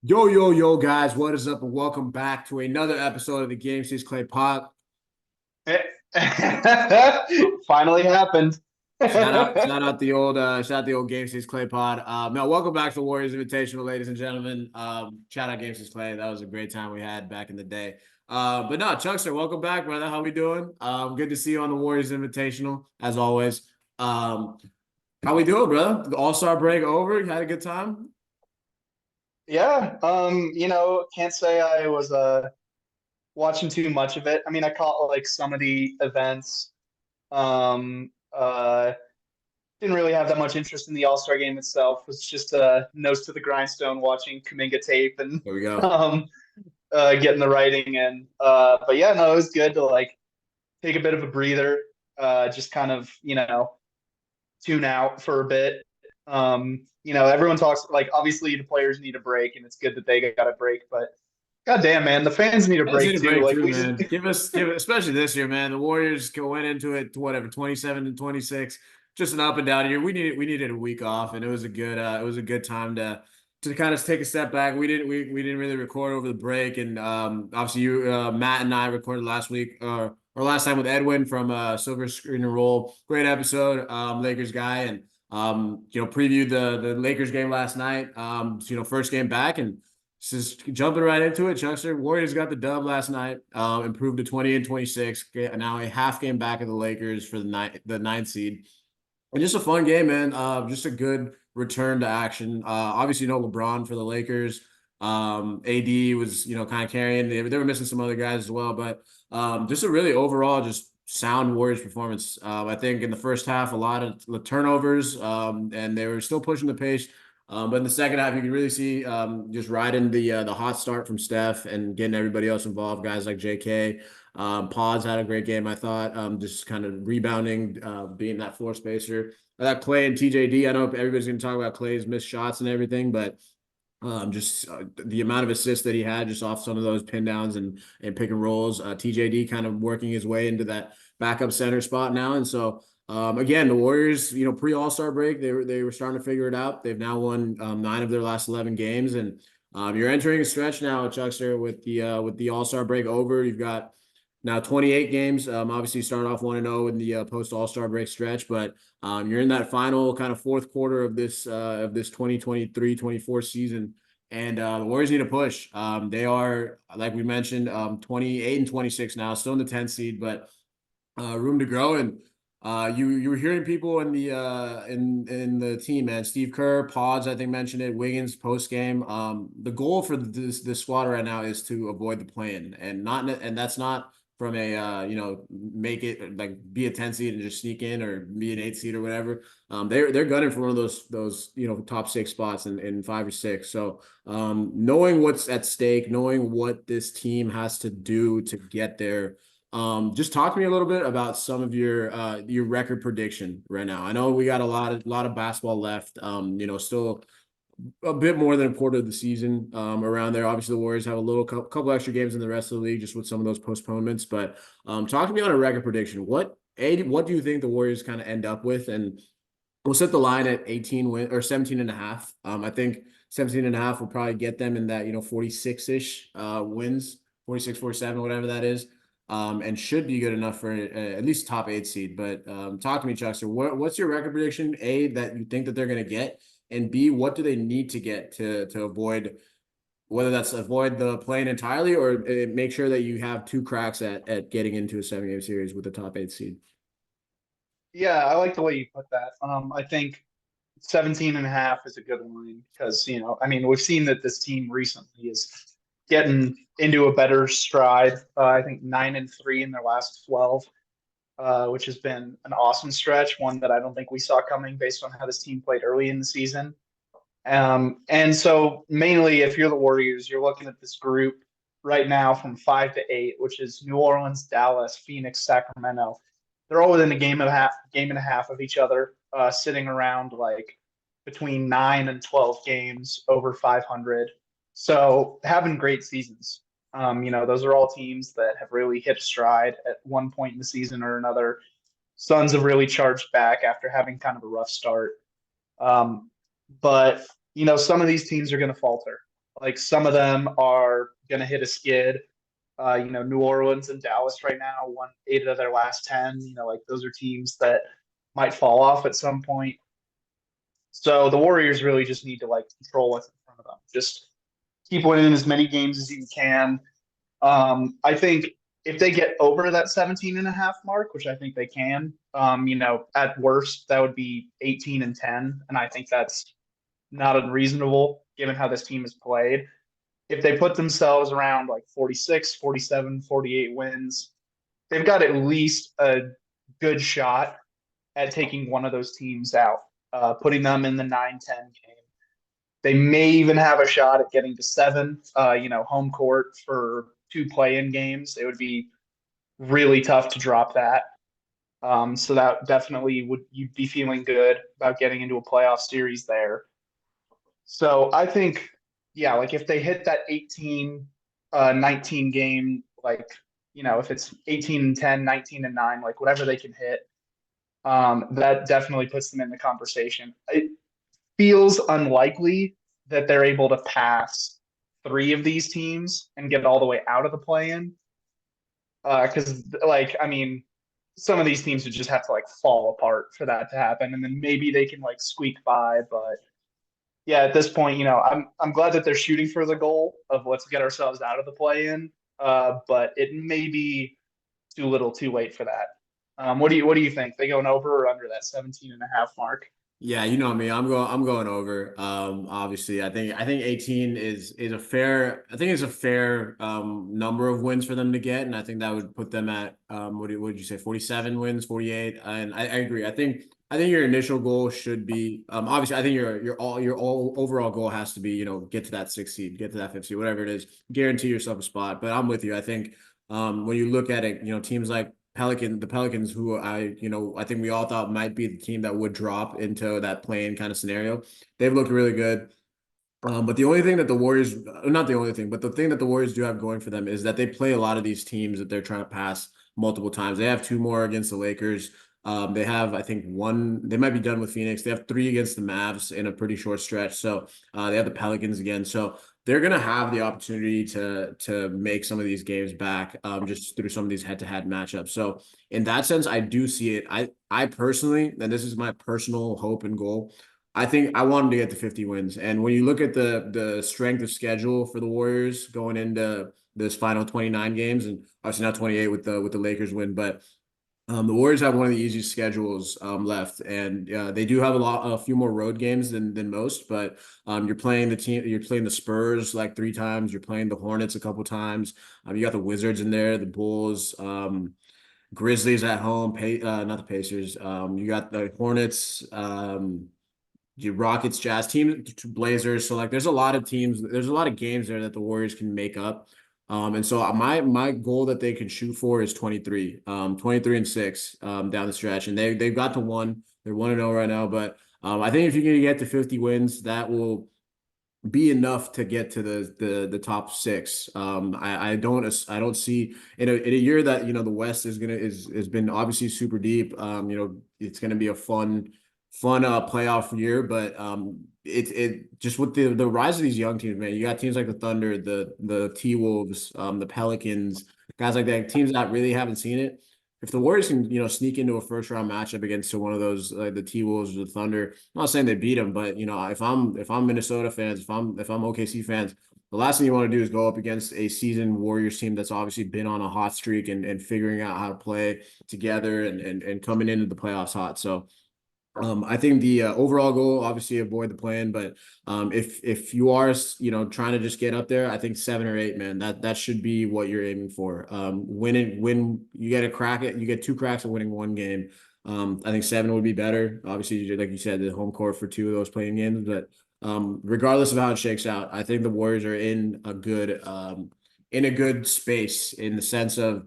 Yo, yo, yo, guys, what is up? And welcome back to another episode of the Game Sees Clay Pod. Finally happened. Shout out the old Game Sees Clay Pod. No, welcome back to the Warriors Invitational, ladies and gentlemen. Shout out Game Sees Clay. That was a great time we had back in the day. But no, Chuckster, welcome back, brother. How we doing? Good to see you on the Warriors Invitational, as always. Um, how we doing, brother? The All-Star break over. You had a good time? Yeah, can't say I was watching too much of it. I mean, I caught like some of the events. Um, uh, didn't really have that much interest in the All-Star game itself. Was just nose to the grindstone watching Kuminga tape and There we go. um, getting the writing in. But yeah, no, it was good to like take a bit of a breather, just kind of, tune out for a bit. Everyone talks like obviously the players need a break, and it's good that they got a break. But goddamn, man, the fans need a I just need break a too. break Like too, we just, man. Especially this year, man. The Warriors went into it to whatever 27 and 26, just an up and down year. We needed a week off, and it was a good time to kind of take a step back. We didn't really record over the break, and obviously you Matt and I recorded last week or last time with Edwin from Silver Screen and Roll. Great episode, Lakers guy, and previewed the Lakers game last night. First game back and. Just jumping right into it, Chuckster. Warriors got the dub last night, improved to 20 and 26. Now a half game back of the Lakers for the ninth seed. And just a fun game, man. Just a good return to action. Obviously, LeBron for the Lakers. AD was, kind of carrying. They were missing some other guys as well, but just a really overall just sound Warriors performance. I think in the first half, a lot of turnovers, and they were still pushing the pace. But in the second half, you can really see just riding the hot start from Steph and getting everybody else involved. Guys like J.K. Pods had a great game, I thought. Just kind of rebounding, being that floor spacer. I thought Clay and TJD. I know everybody's going to talk about Clay's missed shots and everything, but just the amount of assists that he had just off some of those pin downs and pick and rolls. TJD kind of working his way into that backup center spot now, and so again, the Warriors, pre All-Star break, they were starting to figure it out. They've now won 9 of their last 11 games, and you're entering a stretch now, Chuckster, with the All-Star break over. You've got now 28 games. Obviously, you start off 1-0 in the post All-Star break stretch, but you're in that final kind of fourth quarter of this 2023-24 season, and the Warriors need a push. They are, like we mentioned, 28 and 26 now, still in the 10th seed, but room to grow. And you were hearing people in the team, man. Steve Kerr, Pods, I think mentioned it. Wiggins post game. The goal for this squad right now is to avoid the play-in, and that's not from a make it like be a 10 seed and just sneak in or be an 8 seed or whatever. They're gunning for one of those top 6 spots in 5 or 6. So knowing what's at stake, knowing what this team has to do to get there. Just talk to me a little bit about some of your record prediction right now. I know we got a lot of basketball left. Still a bit more than a quarter of the season around there. Obviously, the Warriors have a couple extra games in the rest of the league just with some of those postponements. But talk to me on a record prediction. What do you think the Warriors kind of end up with? And we'll set the line at 18 win or 17 and a half. I think 17 and a half will probably get them in that 46-ish wins, 46, 47, whatever that is. And should be good enough for at least top 8 seed. But talk to me, Chuckster. What's your record prediction? A, that you think that they're going to get, and B, what do they need to get to avoid, whether that's avoid the play-in entirely or make sure that you have 2 cracks at getting into a 7-game series with the top 8 seed. yeah, I like the way you put that. I think 17 and a half is a good line because, I mean, we've seen that this team recently is getting into a better stride. I think 9-3 in their last 12. Which has been an awesome stretch, one that I don't think we saw coming based on how this team played early in the season. And so, mainly, if you're the Warriors, you're looking at this group right now from 5 to 8, which is New Orleans, Dallas, Phoenix, Sacramento. They're all within a game and a half of each other, sitting around like between 9 and 12 games over 500. So having great seasons. Those are all teams that have really hit stride at one point in the season or another. Suns have really charged back after having kind of a rough start. But some of these teams are going to falter. Like some of them are going to hit a skid. New Orleans and Dallas right now won 8 of their last 10. Like those are teams that might fall off at some point. So the Warriors really just need to like control what's in front of them. Just keep winning as many games as you can. I think if they get over that 17 and a half mark, which I think they can, at worst, that would be 18 and 10. And I think that's not unreasonable given how this team has played. If they put themselves around like 46, 47, 48 wins, they've got at least a good shot at taking one of those teams out, putting them in the 9-10 game. They may even have a shot at getting to 7, home court for 2 play-in games. It would be really tough to drop that. So that definitely would you'd be feeling good about getting into a playoff series there. So I think, yeah, like if they hit that 18, 19 game, like, if it's 18 and 10, 19 and 9, like whatever they can hit, that definitely puts them in the conversation. It feels unlikely that they're able to pass 3 of these teams and get all the way out of the play-in. Because, like, I mean, some of these teams would just have to like fall apart for that to happen, and then maybe they can like squeak by. But yeah, at this point, I'm glad that they're shooting for the goal of let's get ourselves out of the play-in. But it may be too little, too late for that. What do you think? They going over or under that 17 and a half mark? Yeah, you know me. I'm going over. Obviously, I think 18 is a fair. I think it's a fair number of wins for them to get, and I think that would put them at what did you say, 47 wins, 48? And I agree. I think your initial goal should be obviously. I think your all overall goal has to be get to that 6 seed, get to that 5th seed, whatever it is, guarantee yourself a spot. But I'm with you. I think when you look at it, teams like the Pelicans, who I think we all thought might be the team that would drop into that playing kind of scenario. They've looked really good. But the only thing that the Warriors, not the only thing, but the thing that the Warriors do have going for them is that they play a lot of these teams that they're trying to pass multiple times. They have 2 more against the Lakers. They have, I think, one. They might be done with Phoenix. They have 3 against the Mavs in a pretty short stretch. So they have the Pelicans again. So they're gonna have the opportunity to make some of these games back, just through some of these head-to-head matchups. So in that sense, I do see it. I personally, and this is my personal hope and goal. I think I want them to get to 50 wins. And when you look at the strength of schedule for the Warriors going into this final 29 games, and obviously not 28 with the Lakers win, but the Warriors have one of the easiest schedules left, and they do have a few more road games than most. But you're playing the Spurs like 3 times, you're playing the Hornets a couple times. You got the Wizards in there, the Bulls, Grizzlies at home, not the Pacers. You got the Hornets, your Rockets, Jazz team, Blazers. So like, there's a lot of teams. There's a lot of games there that the Warriors can make up. And so my goal that they can shoot for is 23, 23 and 6 down the stretch, and they've got to 1. They're 1-0 right now, but I think if you can get to 50 wins, that will be enough to get to the top 6. I don't see in a year that the West has been obviously super deep. It's gonna be a fun playoff year, but it just with the rise of these young teams, man. You got teams like the Thunder, the T-Wolves, the Pelicans, guys like that, teams that really haven't seen it. If the Warriors can, sneak into a first round matchup against one of those like the T-Wolves or the Thunder, I'm not saying they beat them, but if I'm Minnesota fans, if I'm OKC fans, the last thing you want to do is go up against a seasoned Warriors team that's obviously been on a hot streak and figuring out how to play together and coming into the playoffs hot. So I think the overall goal, obviously, avoid the plan, but if you are trying to just get up there, I think 7 or 8, man, that should be what you're aiming for. When you you get 2 cracks at winning 1 game. I think 7 would be better. Obviously, like you said, the home court for 2 of those playing games, but regardless of how it shakes out, I think the Warriors are in a good space in the sense of.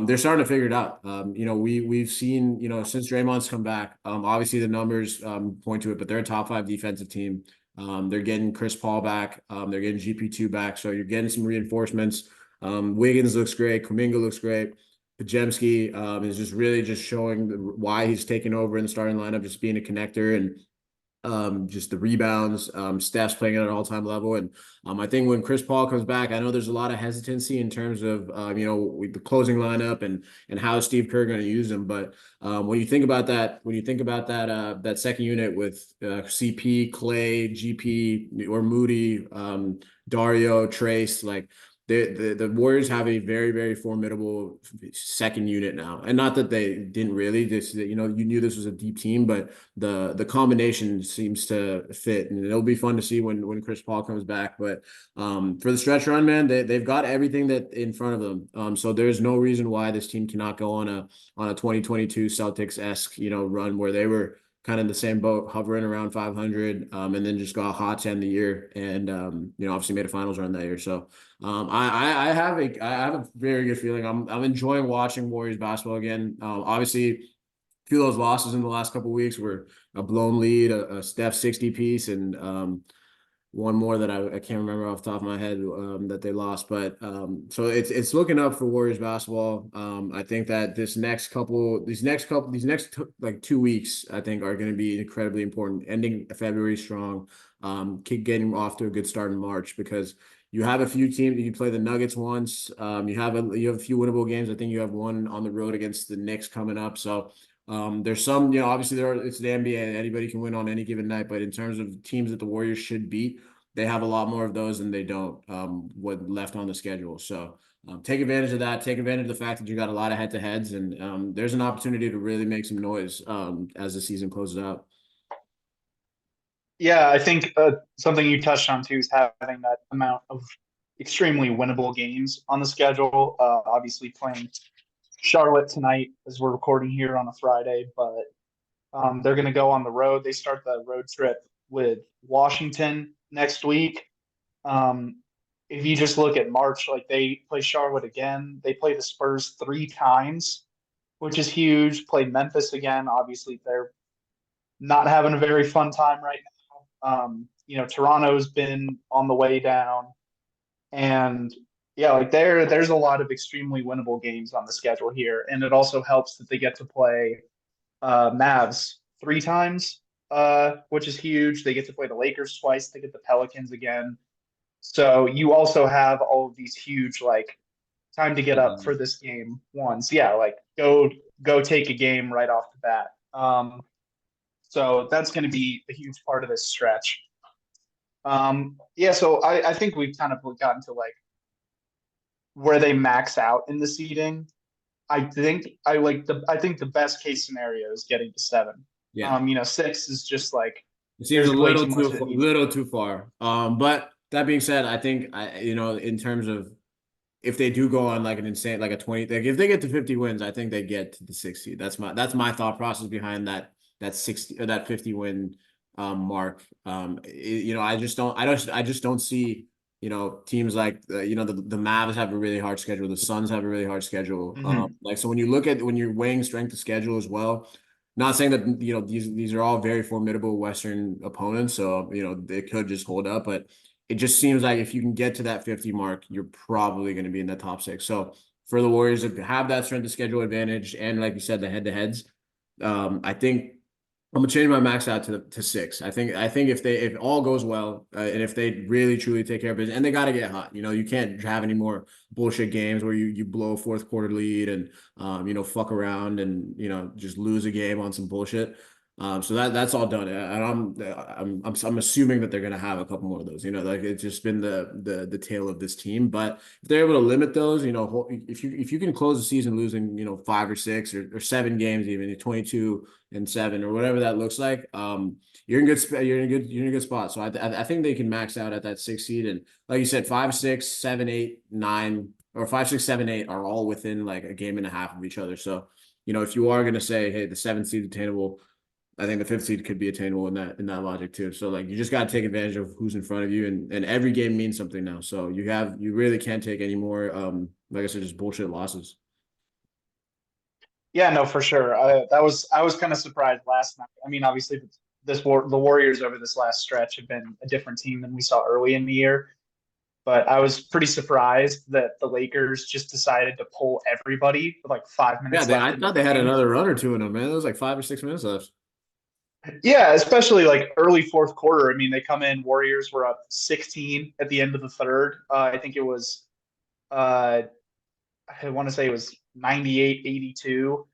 They're starting to figure it out. We've seen, since Draymond's come back, obviously the numbers point to it, but they're a top 5 defensive team. They're getting Chris Paul back. They're getting GP2 back. So you're getting some reinforcements. Wiggins looks great. Kuminga looks great. Pajemski is just really just showing why he's taking over in the starting lineup, just being a connector. And just the rebounds. Steph's playing at an all-time level, and I think when Chris Paul comes back, I know there's a lot of hesitancy in terms of with the closing lineup and how Steve Kerr going to use them. But when you think about that second unit with CP, Clay, GP, or Moody, Dario, Trace, like the Warriors have a very, very formidable second unit now. And not that they didn't really, this, you knew this was a deep team, but the combination seems to fit, and it'll be fun to see when Chris Paul comes back. But for the stretch run, man, they've got everything that in front of them. So there's no reason why this team cannot go on a 2022 Celtics-esque, run where they were kind of in the same boat, hovering around 500, and then just got hot to end the year, and obviously made a finals run that year. So I have a very good feeling. I'm enjoying watching Warriors basketball again. Obviously, a few of those losses in the last couple of weeks were a blown lead, a Steph 60 piece, and one more that I can't remember off the top of my head that they lost. But so it's looking up for Warriors basketball. I think that these next like 2 weeks, I think are going to be incredibly important. Ending February strong, getting off to a good start in March, because you have a few teams. You play the Nuggets once. You have a few winnable games. I think you have one on the road against the Knicks coming up. So there's some, obviously it's the NBA and anybody can win on any given night, but in terms of teams that the Warriors should beat, they have a lot more of those than they don't what left on the schedule. So take advantage of that. Take advantage of the fact that you got a lot of head-to-heads, and there's an opportunity to really make some noise as the season closes out. Yeah, I think something you touched on too is having that amount of extremely winnable games on the schedule. Obviously, playing Charlotte tonight as we're recording here on a Friday, but they're going to go on the road. They start the road trip with Washington next week. If you just look at March, like they play Charlotte again, they play the Spurs 3 times, which is huge. Play Memphis again. Obviously, they're not having a very fun time right now. Toronto's been on the way down, and yeah, like there's a lot of extremely winnable games on the schedule here, and it also helps that they get to play Mavs 3 times, which is huge. They get to play the Lakers twice. They get the Pelicans again. So you also have all of these huge like time to get up for this game once. Yeah, like go take a game right off the bat. So that's going to be a huge part of this stretch. Yeah, so I think we've kind of gotten to like where they max out in the seeding. I think the best case scenario is getting to 7. Yeah. 6 is just like It seems a there's way little too much little too far. But that being said, I think in terms of if they do go on like an insane, like a 20, like if they get to 50 wins, I think they get to the 60. That's my thought process behind that 60 or that 50 win mark. I just don't see, teams like the Mavs have a really hard schedule. The Suns have a really hard schedule. Mhm. So when you're weighing strength of schedule as well, not saying that these are all very formidable Western opponents, so they could just hold up, but it just seems like if you can get to that 50 mark, you're probably going to be in the top 6. So for the Warriors to have that strength of schedule advantage, and like you said, the head-to-heads, I think I'm gonna change my max out to 6. I think if all goes well, and if they really truly take care of business, and they got to get hot. You can't have any more bullshit games where you blow a fourth quarter lead and fuck around and just lose a game on some bullshit. So that's all done, and I'm assuming that they're gonna have a couple more of those. Like it's just been the tale of this team. But if they're able to limit those, if you can close the season losing 5 or 6 or 7 games, even 22-7 or whatever that looks like, you're in a good spot. So I think they can max out at that 6 seed, and like you said, 5, 6, 7, 8, 9, or 5, 6, 7, 8 are all within like a game and a half of each other. So if you are gonna say, hey, the 7th seed attainable, I think the 5th seed could be attainable in that logic too. So like you just got to take advantage of who's in front of you, and every game means something now. So you really can't take any more like I said, just bullshit losses. Yeah, no, for sure. I was kind of surprised last night. I mean, obviously, the Warriors over this last stretch have been a different team than we saw early in the year. But I was pretty surprised that the Lakers just decided to pull everybody with like 5 Yeah, minutes left I in the thought they had game. another run or two in them, man. It was like 5 or 6 minutes left. Yeah, especially like early fourth quarter. I mean, they come in, Warriors were up 16 at the end of the third. I think it was, uh, I want to say it was 98-82.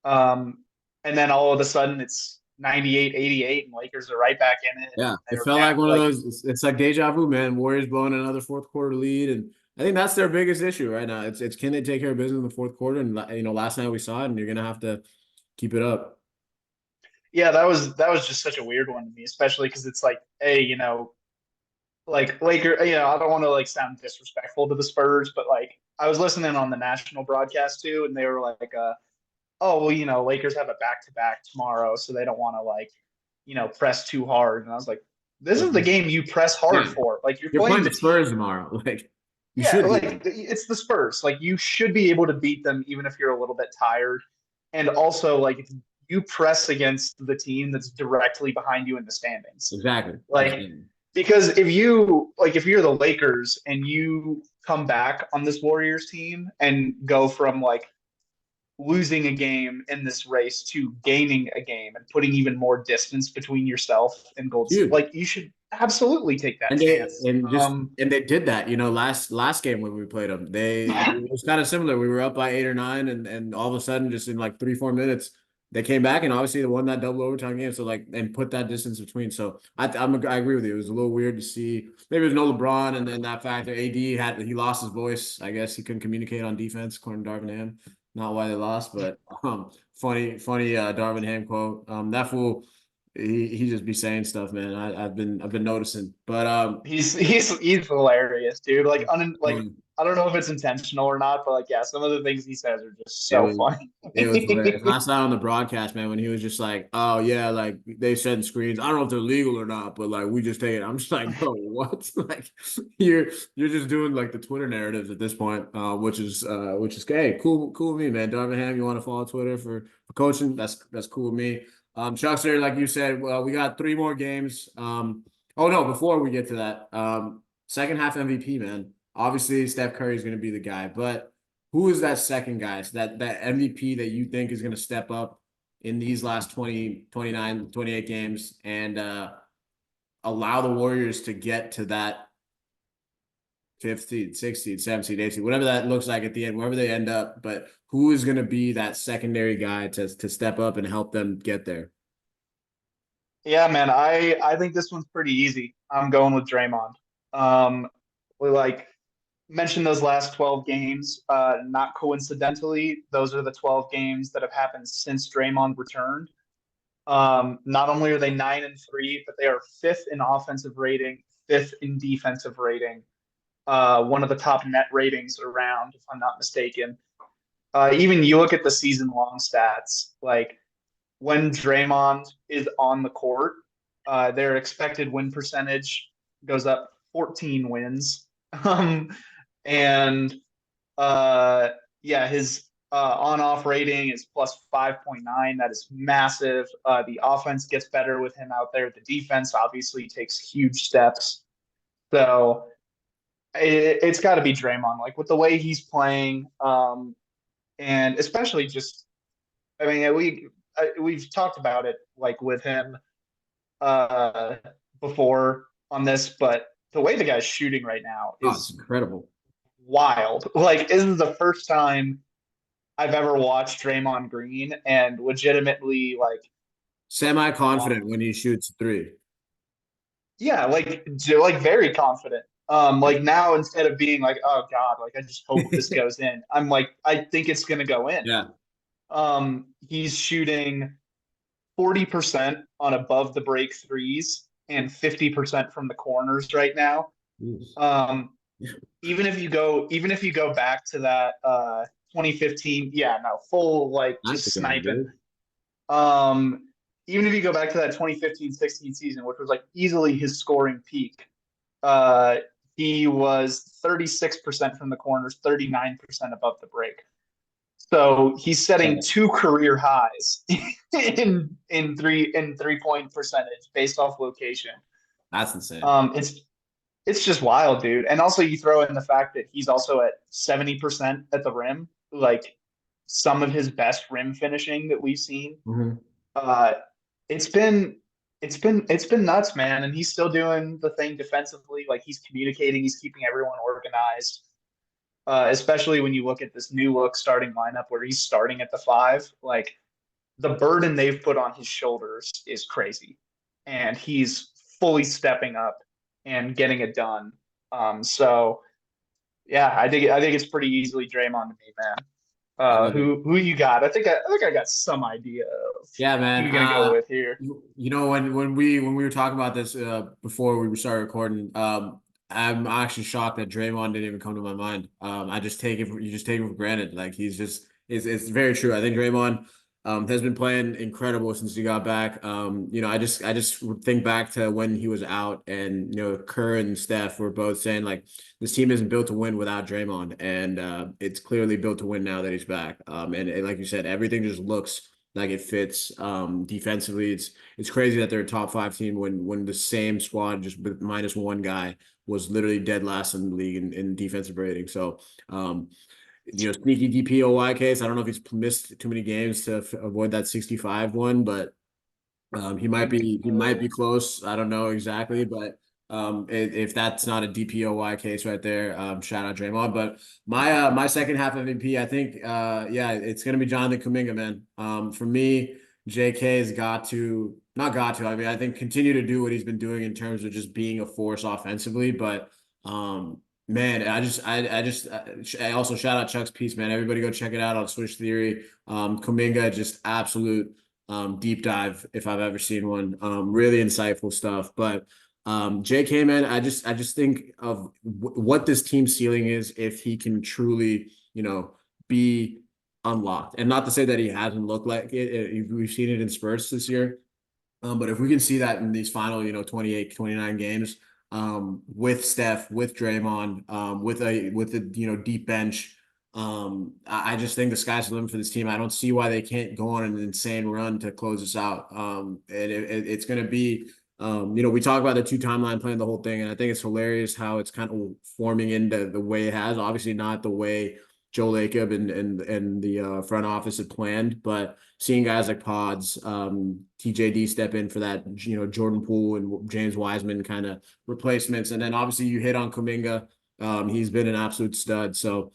Um, and then all of a sudden it's 98-88 and Lakers are right back in it. And Yeah, it they're felt down like one of like, those. It's like deja vu, man. Warriors blowing another fourth quarter lead, and I think that's their biggest issue right now. It's can they take care of business in the fourth quarter? And last night we saw it, and you're gonna have to keep it up. yeah, that was just such a weird one to me, especially because it's like, hey, like Laker, I don't want to like sound disrespectful to the Spurs, but like I was listening on the national broadcast too, and they were like, oh, well, Lakers have a back to back tomorrow, so they don't want to like, press too hard. And I was like, this Like, is the game you press hard yeah, for. Like you're you're playing playing the the Spurs team. tomorrow. Like you Yeah, should beat like them. it's the Spurs. Like you should be able to beat them even if you're a little bit tired. And also like if you press against the team that's directly behind you in the standings. Exactly. Like Exactly. because if you're the Lakers and you come back on this Warriors team and go from like losing a game in this race to gaining a game and putting even more distance between yourself and Gold State, Huge. like you should absolutely take that And they chance. and just and they did that, last game when we played them. It was kind of similar. We were up by 8 or 9, and all of a sudden, just in like 3 4 minutes, they came back and obviously they won that double overtime game. So like and put that distance between. So I agree with you. It was a little weird to see. Maybe there's no LeBron, and then that factor. AD he lost his voice. I guess he couldn't communicate on defense, according to Darvin Ham. Not why they lost, but funny Darvin Ham quote. That fool he just be saying stuff, man. I've been noticing, but He's hilarious, dude. Like um, I don't know if it's intentional or not, but like yeah, some of the things he says are just it so was funny. it was hilarious. Last night on the broadcast, man, when he was just like, "Oh yeah, like they setting screens. I don't know if they're legal or not, but like we just take it." I'm just like, "Bro, what?" Like you're just doing like the Twitter narratives at this point, which is hey, cool with me, man. Darvin Ham, you want to follow Twitter for coaching? That's cool with me. Chuckster, like you said, well, we got 3 more games. Oh no, before we get to that, second half MVP, man. Obviously, Steph Curry is going to be the guy, but who is that second guy? So that MVP that you think is going to step up in these last 20, 29, 28 games and allow the Warriors to get to that fifth seed, sixth seed, seventh seed, eighth seed, whatever that looks like at the end, wherever they end up. But who is going to be that secondary guy to step up and help them get there? Yeah, man, I think this one's pretty easy. I'm going with Draymond. We like mentioned those last 12 games. Not coincidentally, those are the 12 games that have happened since Draymond returned. Not only are they 9-3, but they are fifth in offensive rating, fifth in defensive rating. One of the top net ratings around, if I'm not mistaken. Even you look at the season long stats, like when Draymond is on the court, their expected win percentage goes up 14 wins. And uh, yeah, his on-off rating is plus 5.9. That is massive. The offense gets better with him out there. The defense obviously takes huge steps. So it's got to be Draymond, like with the way he's playing, and especially just, I mean, we've talked about it like with him uh, before on this, but the way the guy's shooting right now Oh, it's is incredible. wild. Like, this is the first time I've ever watched Draymond Green and legitimately Semi want, confident when he shoots three. yeah, like very confident. Like now instead of being like, oh God, like I just hope this goes in, I'm like, I think it's gonna go in. Yeah. He's shooting 40% on above the break threes and 50% from the corners right now. Jeez. Um, even if you go back to that 2015, yeah, no, full like That's the just guy, sniping. dude. Um, Even if you go back to that 2015-16 season, which was like easily his scoring peak, uh, he was 36% from the corners, 39% above the break. So he's setting Yeah. two career highs in 3 point percentage based off location. That's insane. It's just wild, dude. And also you throw in the fact that he's also at 70% at the rim, like some of his best rim finishing that we've seen. Mhm. Uh, it's been it's been nuts, man. And he's still doing the thing defensively. Like he's communicating, he's keeping everyone organized. Especially when you look at this new look starting lineup where he's starting at the five. Like the burden they've put on his shoulders is crazy, and he's fully stepping up and getting it done. So yeah, I think it's pretty easily Draymond to me, man. Who you got? I think I got some idea of Yeah, who man. you're gonna go with here. You know, when we were talking about this before we started recording, I'm actually shocked that Draymond didn't even come to my mind. I just take it you just take it for granted. Like he's just it's very true. I think Draymond has been playing incredible since he got back. You know, I just would think back to when he was out, and you know, Kerr and Steph were both saying like this team isn't built to win without Draymond, and it's clearly built to win now that he's back. And like you said, everything just looks like it fits. Defensively, it's crazy that they're a top five team when the same squad just with minus one guy was literally dead last in the league in defensive rating. So, you know, sneaky DPOY case. I don't know if he's missed too many games to avoid that 65 one, but he might be close. I don't know exactly, but if that's not a DPOY case right there, shout out Draymond. But my second half MVP, I think yeah, it's gonna be Jonathan Kuminga, man. For me, JK has got to not got to. I mean, I think continue to do what he's been doing in terms of just being a force offensively, but man, I also shout out Chuck's piece, man. Everybody go check it out on Switch Theory. Kuminga just absolute deep dive if I've ever seen one. Really insightful stuff. But JK, man, I just think of what this team ceiling is if he can truly, you know, be unlocked. And not to say that he hasn't looked like it. We've seen it in spurts this year. But if we can see that in these final, you know, 28, 29 games, with Steph, with Draymond, with a you know deep bench, I just think the sky's the limit for this team. I don't see why they can't go on an insane run to close this out. And it's going to be, you know, we talk about the two timeline playing the whole thing, and I think it's hilarious how it's kind of forming into the way it has. Obviously, not the way Joe Lacob and the front office had planned, but seeing guys like Pods, TJD step in for that, you know, Jordan Poole and James Wiseman kind of replacements, and then obviously you hit on Kuminga. He's been an absolute stud. So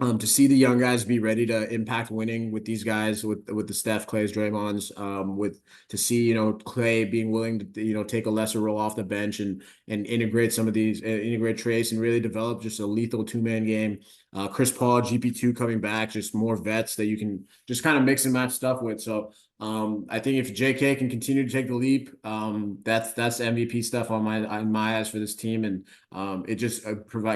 to see the young guys be ready to impact winning with these guys, with the Steph, Clay's, Draymond's, with to see you know Clay being willing to you know take a lesser role off the bench and integrate some of these, integrate Trace and really develop just a lethal two-man game. Chris Paul, GP2 coming back, just more vets that you can just kind of mix and match stuff with. So I think if JK can continue to take the leap, that's MVP stuff on my eyes for this team, and it just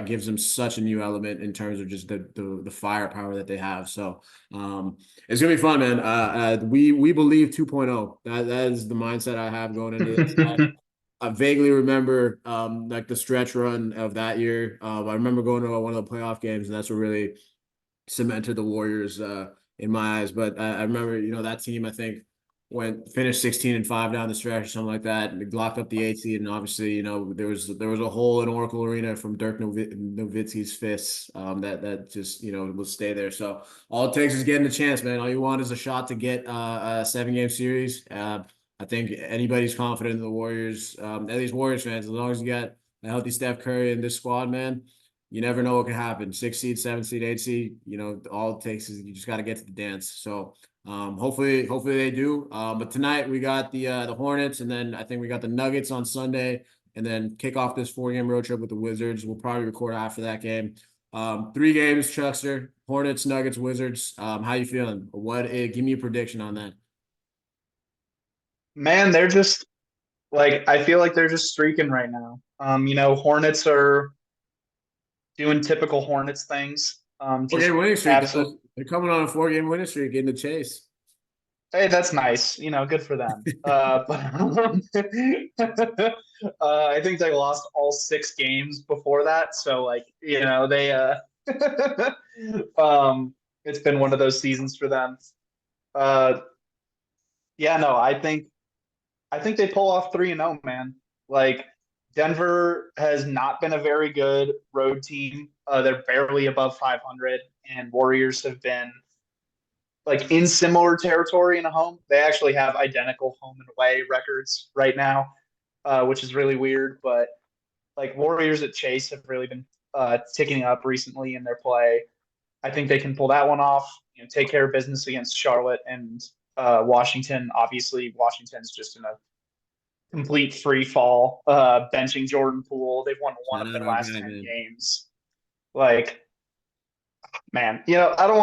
gives them such a new element in terms of just the firepower that they have. So it's gonna be fun, man. We believe 2.0. That is the mindset I have going into this. I vaguely remember like the stretch run of that year. I remember going to one of the playoff games, and that's what really cemented the Warriors in my eyes. But I remember, you know, that team I think finished 16-5 down the stretch or something like that, and locked up the 8 seed. And obviously, you know, there was a hole in Oracle Arena from Dirk Nowitzki's fists that just you know will stay there. So all it takes is getting a chance, man. All you want is a shot to get a 7-game series. I think anybody's confident in the Warriors, at least Warriors fans, as long as you got a healthy Steph Curry in this squad, man, you never know what can happen. 6 seed, 7 seed, 8 seed, you know, all it takes is you just got to get to the dance. So hopefully they do. But tonight we got the Hornets, and then I think we got the Nuggets on Sunday, and then kick off this 4-game road trip with the Wizards. We'll probably record after that game. 3 games, Chuckster, Hornets, Nuggets, Wizards. How you feeling? Give me a prediction on that. Man, they're just like I feel like they're just streaking right now. Hornets are doing typical Hornets things. Just 4-game winning streak, absolute. though. They're coming on a 4-game winning streak in the chase. Hey, that's nice. Good for them. I think they lost all 6 games before that, so like they it's been one of those seasons for them. Uh, yeah, no, I think they pull off 3-0, man. Like Denver has not been a very good road team. They're barely above 500, and Warriors have been like in similar territory in a home. They actually have identical home and away records right now, which is really weird. But like Warriors at Chase have really been ticking up recently in their play. I think they can pull that one off. You know, take care of business against Charlotte and Washington. Obviously, Washington's just in a complete free fall. Benching Jordan Poole, they've won one Shout of out their our last guy, 10 man. games. Like, man, I don't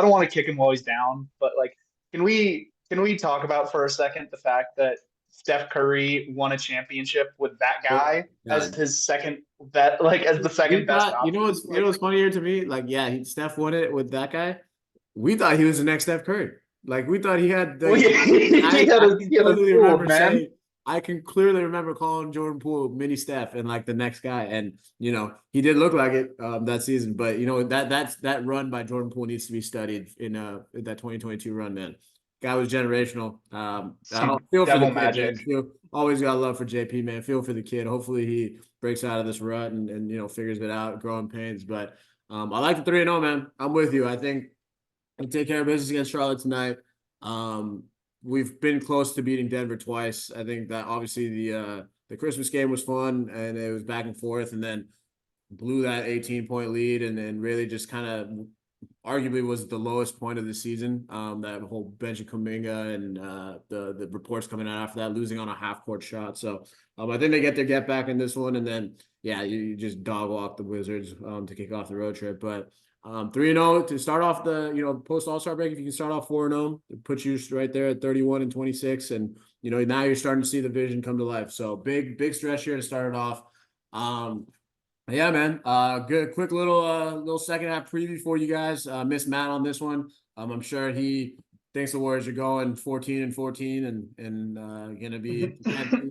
want to kick him while he's down, but like, can we talk about for a second the fact that Steph Curry won a championship with that guy as God. his second bet, like as the We second best thought, option? you know Like, what's funnier to me? Like, yeah, Steph won it with that guy. We thought he was the next Steph Curry. Like, we thought he had well, like he had us fooled, man. I can clearly remember calling Jordan Poole mini Steph and like the next guy. And he did look like it that season. But that run by Jordan Poole needs to be studied in that 2022 run, man. Guy was generational. I don't Some feel for the devil kid, magic. man. Always got love for JP, man. Feel for the kid. Hopefully he breaks out of this rut and figures it out, growing pains. But I like the 3-0, man. I'm with you. I think we take care of business against Charlotte tonight. Um, we've been close to beating Denver twice. I think that obviously the Christmas game was fun and it was back and forth, and then blew that 18-point lead and then really just kind of arguably was the lowest point of the season. That whole bench of Kuminga and the reports coming out after that, losing on a half court shot. So I think they get their get back in this one, and then you just dog walk the Wizards to kick off the road trip. But 3-0 to start off the post All-Star break. If you can start off 4-0, it puts you right there at 31-26, and now you're starting to see the vision come to life. So big stretch here to start it off. Yeah, man. Good, quick little second half preview for you guys. Miss Matt on this one. I'm sure he thinks the Warriors are going 14-14 and gonna be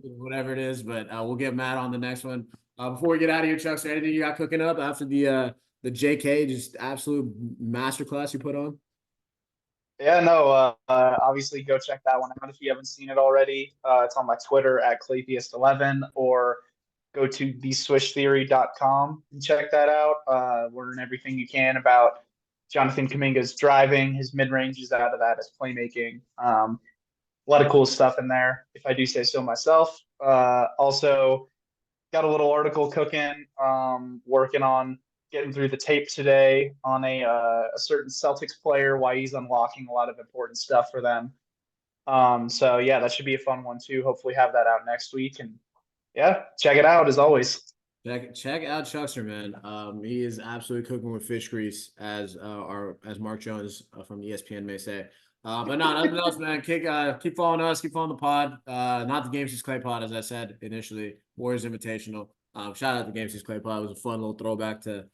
whatever it is. But we'll get Matt on the next one. Before we get out of here, Chuck, is there anything you got cooking up after the JK just absolute masterclass you put on? Yeah, no, obviously go check that one out if you haven't seen it already. It's on my Twitter at Claytheist11, or go to theswishtheory.com and check that out. Learn everything you can about Jonathan Kuminga's driving, his mid ranges out of that, his playmaking. A lot of cool stuff in there, if I do say so myself. Also, got a little article cooking, working on getting through the tape today on a certain Celtics player, why he's unlocking a lot of important stuff for them. So yeah, that should be a fun one too. Hopefully have that out next week, and yeah, check it out as always. Check out Chuckster, man. He is absolutely cooking with fish grease, as Mark Jones from ESPN may say. But no, nothing else, man. Keep following us, keep following the pod. Not the Game 6 Clay pod, as I said initially. Warriors Invitational. Shout out to Game 6 Clay pod. It was a fun little throwback to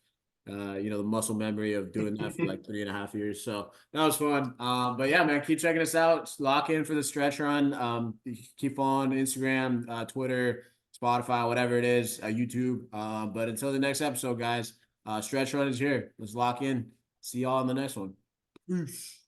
the muscle memory of doing that for like 3.5 years. So that was fun. But yeah, man, keep checking us out. Lock in for the stretch run. Keep following Instagram, Twitter, Spotify, whatever it is, YouTube. But until the next episode, guys, stretch run is here. Let's lock in. See y'all on the next one. Peace.